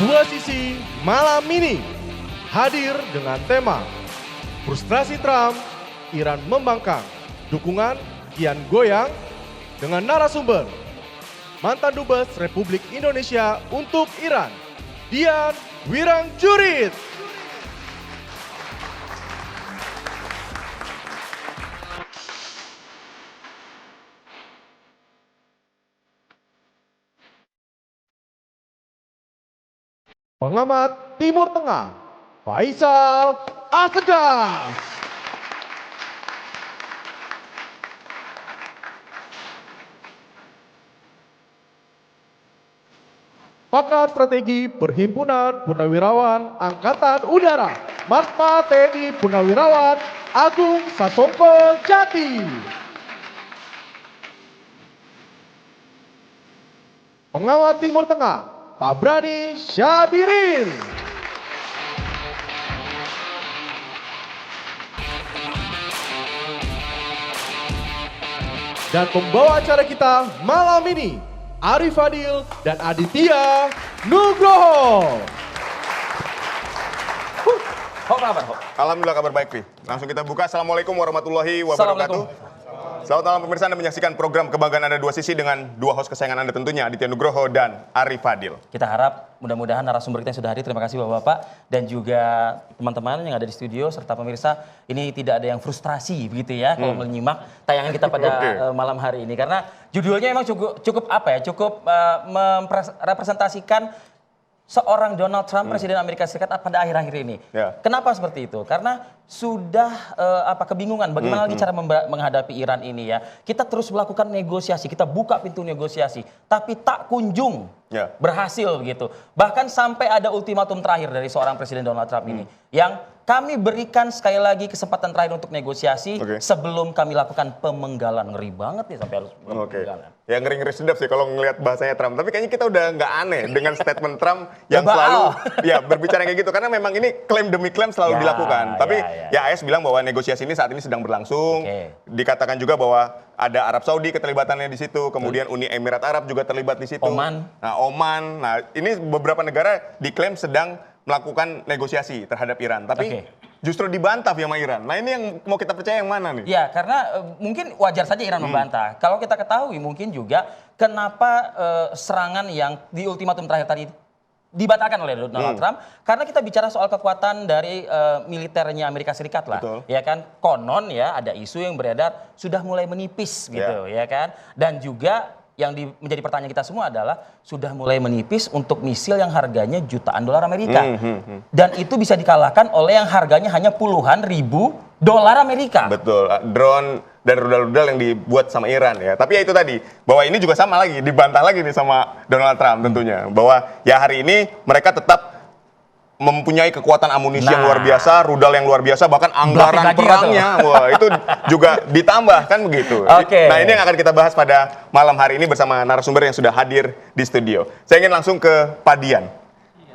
Dua Sisi malam ini hadir dengan tema Frustrasi Trump, Iran membangkang, dukungan kian goyang, dengan narasumber mantan Dubes Republik Indonesia untuk Iran, Dian Wirangjurit. Pengamat Timur Tengah, Faisal Asegaf. Pakar Strategi Perhimpunan Purnawirawan Angkatan Udara, Marpa TNI Purnawirawan Agung Sasongko Jati. Pengamat Timur Tengah, Pak Brani Syabirin. Dan pembawa acara kita malam ini, Arif Fadil dan Aditya Nugroho. Alhamdulillah kabar baik, Pi. Langsung kita buka. Assalamualaikum warahmatullahi wabarakatuh. Selamat malam pemirsa, Anda menyaksikan program Kebanggaan Anda Dua Sisi dengan dua host kesayangan Anda tentunya, Aditya Nugroho dan Arif Fadil. Kita harap mudah-mudahan narasumber kita yang sudah hadir, terima kasih Bapak-Bapak dan juga teman-teman yang ada di studio serta pemirsa, ini tidak ada yang frustrasi begitu ya kalau menyimak tayangan kita pada malam hari ini, karena judulnya memang cukup merepresentasikan seorang Donald Trump, Presiden Amerika Serikat pada akhir-akhir ini. Kenapa seperti itu? Karena sudah kebingungan bagaimana lagi cara menghadapi Iran ini ya. Kita terus melakukan negosiasi, kita buka pintu negosiasi, tapi tak kunjung berhasil begitu. Bahkan sampai ada ultimatum terakhir dari seorang Presiden Donald Trump ini, yang kami berikan sekali lagi kesempatan terakhir untuk negosiasi sebelum kami lakukan pemenggalan. Ngeri banget nih sampai harus pemenggalan. Ya ngeri-ngeri sedap sih kalau ngelihat bahasanya Trump. Tapi kayaknya kita udah nggak aneh dengan statement Trump yang selalu berbicara kayak gitu. Karena memang ini klaim demi klaim selalu dilakukan. Tapi AS bilang bahwa negosiasi ini saat ini sedang berlangsung. Dikatakan juga bahwa ada Arab Saudi keterlibatannya di situ. Kemudian Uni Emirat Arab juga terlibat di situ. Oman. Nah ini beberapa negara diklaim sedang melakukan negosiasi terhadap Iran. Tapi justru dibantah sama Iran. Nah ini yang mau kita percaya yang mana nih? Ya karena mungkin wajar saja Iran membantah. Kalau kita ketahui mungkin juga kenapa serangan yang di ultimatum terakhir tadi dibatalkan oleh Donald Trump. Karena kita bicara soal kekuatan dari militernya Amerika Serikat lah. Ya kan, konon ya ada isu yang beredar sudah mulai menipis gitu ya kan. Dan juga yang menjadi pertanyaan kita semua adalah sudah mulai menipis untuk misil yang harganya jutaan dolar Amerika. Dan itu bisa dikalahkan oleh yang harganya hanya puluhan ribu dolar Amerika. Betul, drone dan rudal-rudal yang dibuat sama Iran ya. Tapi ya itu tadi, bahwa ini juga sama lagi, dibantah lagi nih sama Donald Trump tentunya. Bahwa ya hari ini mereka tetap mempunyai kekuatan amunisi yang luar biasa, rudal yang luar biasa, bahkan anggaran perangnya, wah itu juga ditambah kan begitu. Nah ini yang akan kita bahas pada malam hari ini bersama narasumber yang sudah hadir di studio. Saya ingin langsung ke Pak Dian.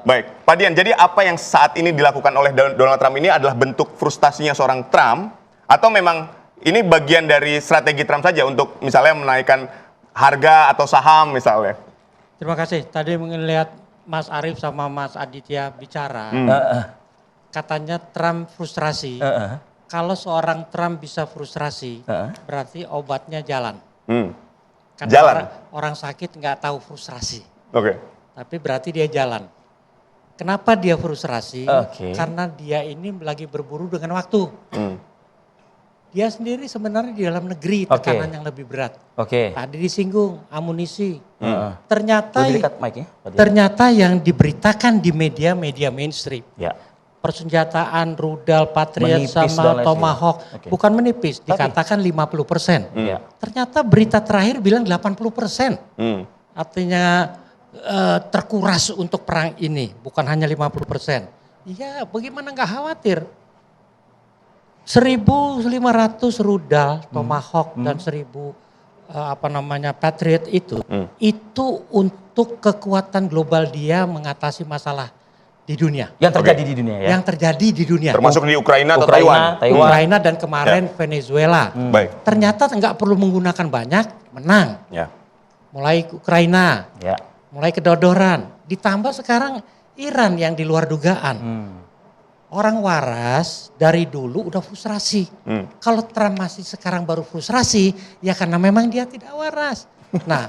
Baik, Pak Dian, jadi apa yang saat ini dilakukan oleh Donald Trump ini adalah bentuk frustasinya seorang Trump, atau memang ini bagian dari strategi Trump saja untuk misalnya menaikkan harga atau saham misalnya? Terima kasih. Tadi melihat Mas Arif sama Mas Aditya bicara, katanya Trump frustrasi. Kalau seorang Trump bisa frustrasi, berarti obatnya jalan. Karena Jalan? Orang sakit nggak tahu frustrasi. Tapi berarti dia jalan. Kenapa dia frustrasi? Karena dia ini lagi berburu dengan waktu. Dia sendiri sebenarnya di dalam negeri tekanan yang lebih berat. Tadi disinggung amunisi. Ternyata yang diberitakan di media mainstream, persenjataan rudal Patriot menipis sama Tomahawk bukan menipis, dikatakan 50%. Ternyata berita terakhir bilang 80%. Artinya terkuras untuk perang ini, bukan hanya 50%. Iya, bagaimana nggak khawatir? 1.500 rudal Tomahawk dan 1.000 Patriot itu untuk kekuatan global dia mengatasi masalah di dunia. Yang terjadi di dunia ya? Yang terjadi di dunia. Termasuk di Ukraina atau Taiwan? Ukraina dan kemarin Venezuela. Ternyata nggak perlu menggunakan banyak, menang. Mulai Ukraina, mulai kedodoran. Ditambah sekarang Iran yang di luar dugaan. Orang waras dari dulu udah frustrasi. Kalau Trump masih sekarang baru frustrasi, ya karena memang dia tidak waras. Nah,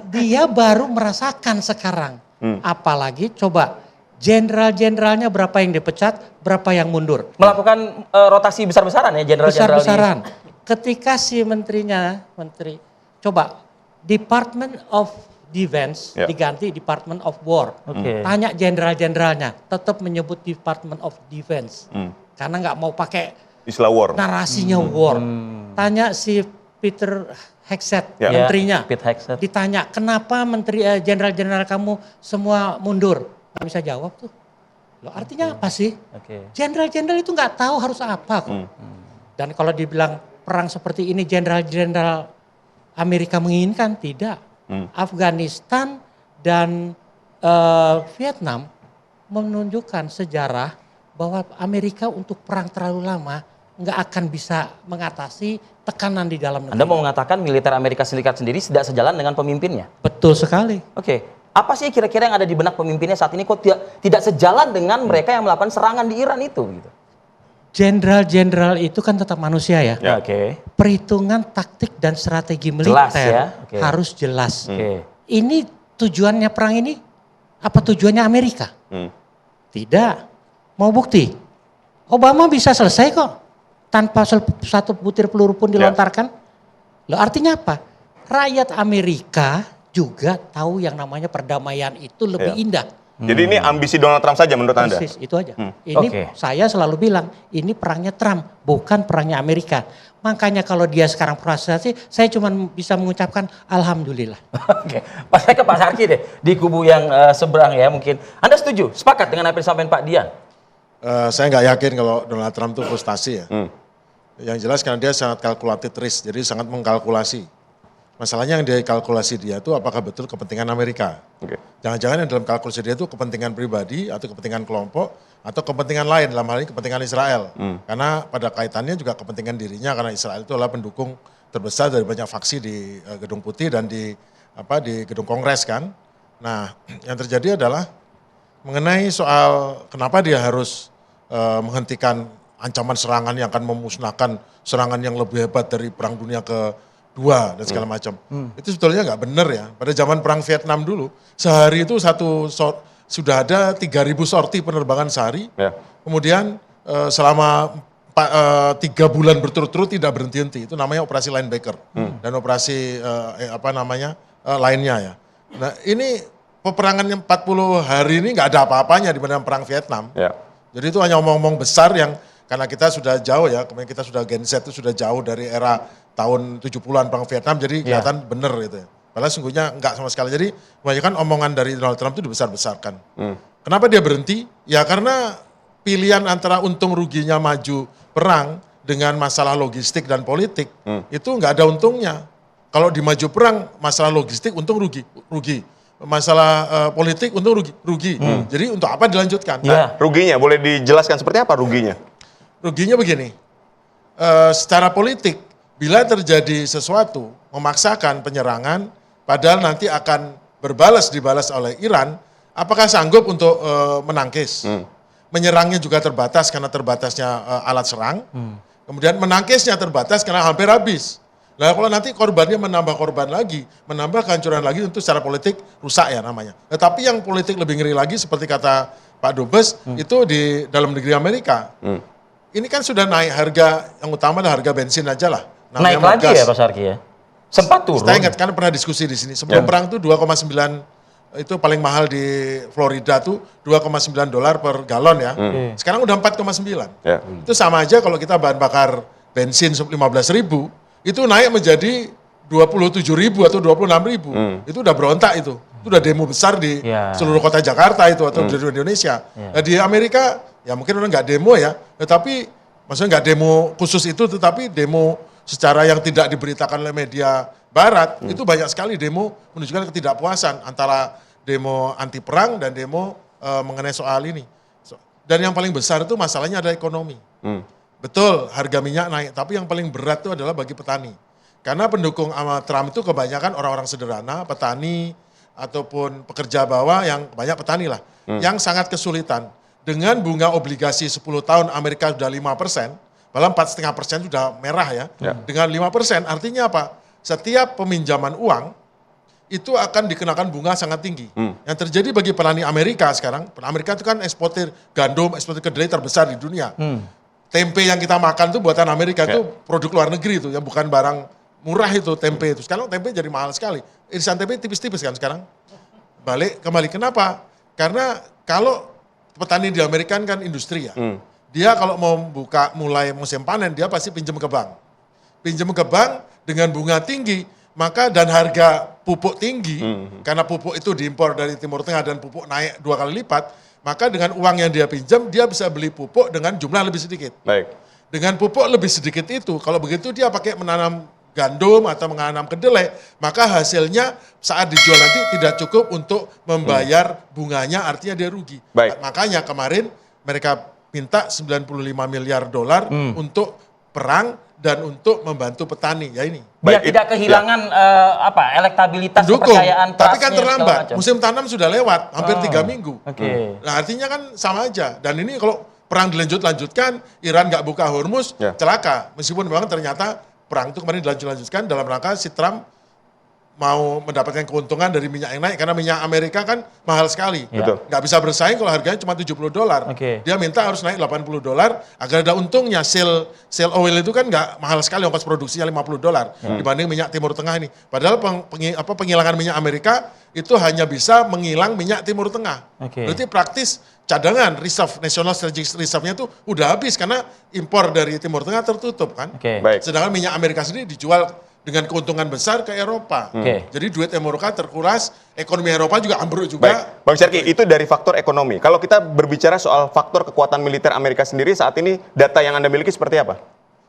dia baru merasakan sekarang. Apalagi coba jenderal-jenderalnya berapa yang dipecat, berapa yang mundur. Melakukan rotasi besar-besaran ya jenderal-jenderal. Besar-besaran. Ketika si coba Department of Defense diganti Department of War. Tanya jenderal-jenderalnya, tetap menyebut Department of Defense. Karena nggak mau pakai istilah war. Narasinya war. Tanya si Peter Hegseth, menterinya. Pete Hegseth. Ditanya, kenapa menteri jenderal-jenderal kamu semua mundur? Nggak bisa jawab tuh. Loh, artinya apa sih? Jenderal-jenderal itu nggak tahu harus apa kok. Dan kalau dibilang perang seperti ini jenderal-jenderal Amerika menginginkan, tidak. Afghanistan dan Vietnam menunjukkan sejarah bahwa Amerika untuk perang terlalu lama nggak akan bisa mengatasi tekanan di dalam negeri. Anda mau mengatakan militer Amerika Serikat sendiri tidak sejalan dengan pemimpinnya? Betul sekali. Apa sih kira-kira yang ada di benak pemimpinnya saat ini kok tidak sejalan dengan mereka yang melakukan serangan di Iran itu? Gitu. Jenderal-jenderal itu kan tetap manusia ya. Perhitungan taktik dan strategi militer harus jelas. Ini tujuannya perang ini? Apa tujuannya Amerika? Tidak. Mau bukti? Obama bisa selesai kok tanpa satu butir peluru pun dilontarkan. Loh, artinya apa? Rakyat Amerika juga tahu yang namanya perdamaian itu lebih indah. Jadi ini ambisi Donald Trump saja menurut Anda? Persis, itu aja. Ini saya selalu bilang, ini perangnya Trump, bukan perangnya Amerika. Makanya kalau dia sekarang frustrasi, saya cuma bisa mengucapkan Alhamdulillah. Saya ke Pak Sarki deh, di kubu yang seberang ya mungkin. Anda setuju, sepakat dengan apa yang disampaikan Pak Dian? Saya nggak yakin kalau Donald Trump itu frustasi ya. Yang jelas karena dia sangat calculated risk, jadi sangat mengkalkulasi. Masalahnya yang dia kalkulasi dia itu apakah betul kepentingan Amerika. Jangan-jangan yang dalam kalkulasi dia itu kepentingan pribadi atau kepentingan kelompok atau kepentingan lain, dalam hal ini kepentingan Israel. Karena pada kaitannya juga kepentingan dirinya karena Israel itu adalah pendukung terbesar dari banyak faksi di Gedung Putih dan di Gedung Kongres kan. Nah, yang terjadi adalah mengenai soal kenapa dia harus menghentikan ancaman serangan yang akan memusnahkan serangan yang lebih hebat dari Perang Dunia Kedua dan segala macam. Itu sebetulnya nggak benar ya. Pada zaman Perang Vietnam dulu, sehari itu sudah ada 3.000 sorti penerbangan sehari. Kemudian selama 3 bulan berturut-turut tidak berhenti-henti. Itu namanya operasi Linebacker dan operasi lainnya ya. Nah ini peperangan 40 hari ini nggak ada apa-apanya dibanding Perang Vietnam. Jadi itu hanya omong-omong besar yang karena kita sudah jauh ya, kemudian kita sudah Gen Z itu sudah jauh dari era tahun 70-an Perang Vietnam, jadi kelihatan benar gitu ya. Padahal sungguhnya enggak sama sekali. Jadi kebanyakan omongan dari Donald Trump itu dibesar-besarkan. Kenapa dia berhenti? Ya karena pilihan antara untung ruginya maju perang dengan masalah logistik dan politik, itu enggak ada untungnya. Kalau di maju perang, masalah logistik untung rugi. Masalah politik untung rugi. Jadi untuk apa dilanjutkan? Ruginya boleh dijelaskan seperti apa ruginya? Ruginya begini, secara politik, bila terjadi sesuatu memaksakan penyerangan, padahal nanti akan dibalas oleh Iran, apakah sanggup untuk menangkis? Menyerangnya juga terbatas karena terbatasnya alat serang, kemudian menangkisnya terbatas karena hampir habis. Nah kalau nanti korbannya menambah korban lagi, menambah kehancuran lagi, tentu secara politik rusak ya namanya. Tetapi yang politik lebih ngeri lagi seperti kata Pak Dubes, itu di dalam negeri Amerika. Ini kan sudah naik harga, yang utama adalah harga bensin aja lah. Naik lagi ya Pak Sarki ya? Sempat turun. Saya ingat kan pernah diskusi di sini. Sebelum perang tuh 2,9 itu paling mahal di Florida tuh $2,9 per galon ya. Sekarang udah 4,9. Itu sama aja kalau kita bahan bakar bensin 15.000, itu naik menjadi 27.000 atau 26.000. Itu udah berontak itu. Itu udah demo besar di seluruh kota Jakarta itu atau di Indonesia. Nah, di Amerika ya mungkin orang nggak demo ya, tetapi maksudnya nggak demo khusus itu, tetapi demo secara yang tidak diberitakan oleh media Barat, itu banyak sekali demo menunjukkan ketidakpuasan antara demo anti perang dan demo mengenai soal ini. Dan yang paling besar itu masalahnya adalah ekonomi. Betul harga minyak naik, tapi yang paling berat itu adalah bagi petani. Karena pendukung Trump itu kebanyakan orang-orang sederhana, petani, ataupun pekerja bawah yang banyak petani lah, yang sangat kesulitan. Dengan bunga obligasi 10 tahun Amerika sudah 5%, bahkan 4,5% sudah merah ya. Dengan 5% artinya apa? Setiap peminjaman uang itu akan dikenakan bunga sangat tinggi. Yang terjadi bagi petani Amerika sekarang, Amerika itu kan eksportir gandum, eksportir kedelai terbesar di dunia. Tempe yang kita makan tuh buatan Amerika itu produk luar negeri itu, yang bukan barang murah itu tempe itu. Sekarang tempe jadi mahal sekali. Irisan tempe tipis-tipis kan sekarang. Balik kembali, kenapa? Karena kalau petani di Amerika kan industri ya. Dia kalau mau mulai musim panen, dia pasti pinjam ke bank. Pinjam ke bank dengan bunga tinggi, maka dan harga pupuk tinggi, karena pupuk itu diimpor dari Timur Tengah dan pupuk naik 2 kali lipat, maka dengan uang yang dia pinjam, dia bisa beli pupuk dengan jumlah lebih sedikit. Baik. Dengan pupuk lebih sedikit itu, kalau begitu dia pakai menanam gandum atau menanam kedelai, maka hasilnya saat dijual nanti tidak cukup untuk membayar bunganya, artinya dia rugi. Baik. Makanya kemarin mereka minta 95 miliar dolar untuk perang dan untuk membantu petani. Ya ini. Biar Baik, tidak kehilangan elektabilitas, Dukung, kepercayaan tapi kan trustnya, terlambat. segala macam. Musim tanam sudah lewat, hampir 3 minggu. Oke. Nah artinya kan sama aja. Dan ini kalau perang dilanjutkan, Iran nggak buka Hormuz, celaka. Meskipun memang ternyata perang itu kemarin dilanjutkan dalam rangka si Trump mau mendapatkan keuntungan dari minyak yang naik. Karena minyak Amerika kan mahal sekali. Betul. Nggak bisa bersaing kalau harganya cuma $70. Oke. Dia minta harus naik $80 agar ada untungnya. Shale oil itu kan nggak mahal sekali, ongkos produksinya $50 dibanding minyak Timur Tengah ini. Padahal penghilangan minyak Amerika itu hanya bisa menghilang minyak Timur Tengah. Oke. Berarti praktis cadangan reserve, national strategic reserve-nya itu udah habis karena impor dari Timur Tengah tertutup kan. Oke. Baik. Sedangkan minyak Amerika sendiri dijual dengan keuntungan besar ke Eropa. Oke. Jadi duit Eropa terkuras, ekonomi Eropa juga ambruk juga. Baik, Bang Syarki, itu dari faktor ekonomi. Kalau kita berbicara soal faktor kekuatan militer Amerika sendiri saat ini, data yang Anda miliki seperti apa?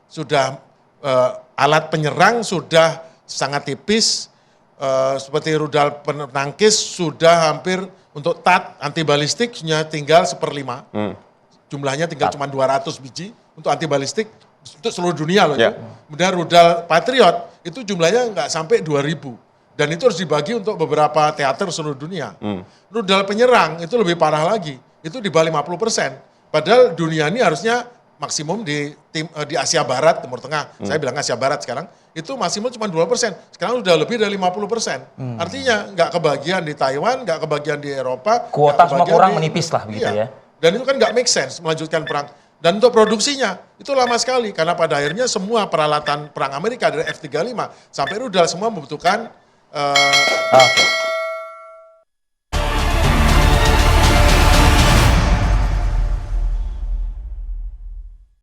Sudah alat penyerang sudah sangat tipis, seperti rudal penangkis sudah hampir untuk THAAD anti balistiknya tinggal 1/5. Jumlahnya tinggal cuma 200 biji untuk anti balistik untuk seluruh dunia loh. Ya. Itu. Kemudian rudal Patriot itu jumlahnya nggak sampai 2.000. Dan itu harus dibagi untuk beberapa teater seluruh dunia. Rudal penyerang itu lebih parah lagi. Itu di bawah 50%. Padahal dunia ini harusnya maksimum di Asia Barat, Timur Tengah. Saya bilang Asia Barat sekarang. Itu maksimum cuma 2%. Sekarang sudah lebih dari 50%. Artinya nggak kebagian di Taiwan, nggak kebagian di Eropa. Kuota nggak semua kebagian kurang menipis lah begitu ya. Dan itu kan nggak make sense melanjutkan perang. Dan untuk produksinya itu lama sekali. Karena pada akhirnya semua peralatan perang Amerika dari F-35 sampai rudal semua membutuhkan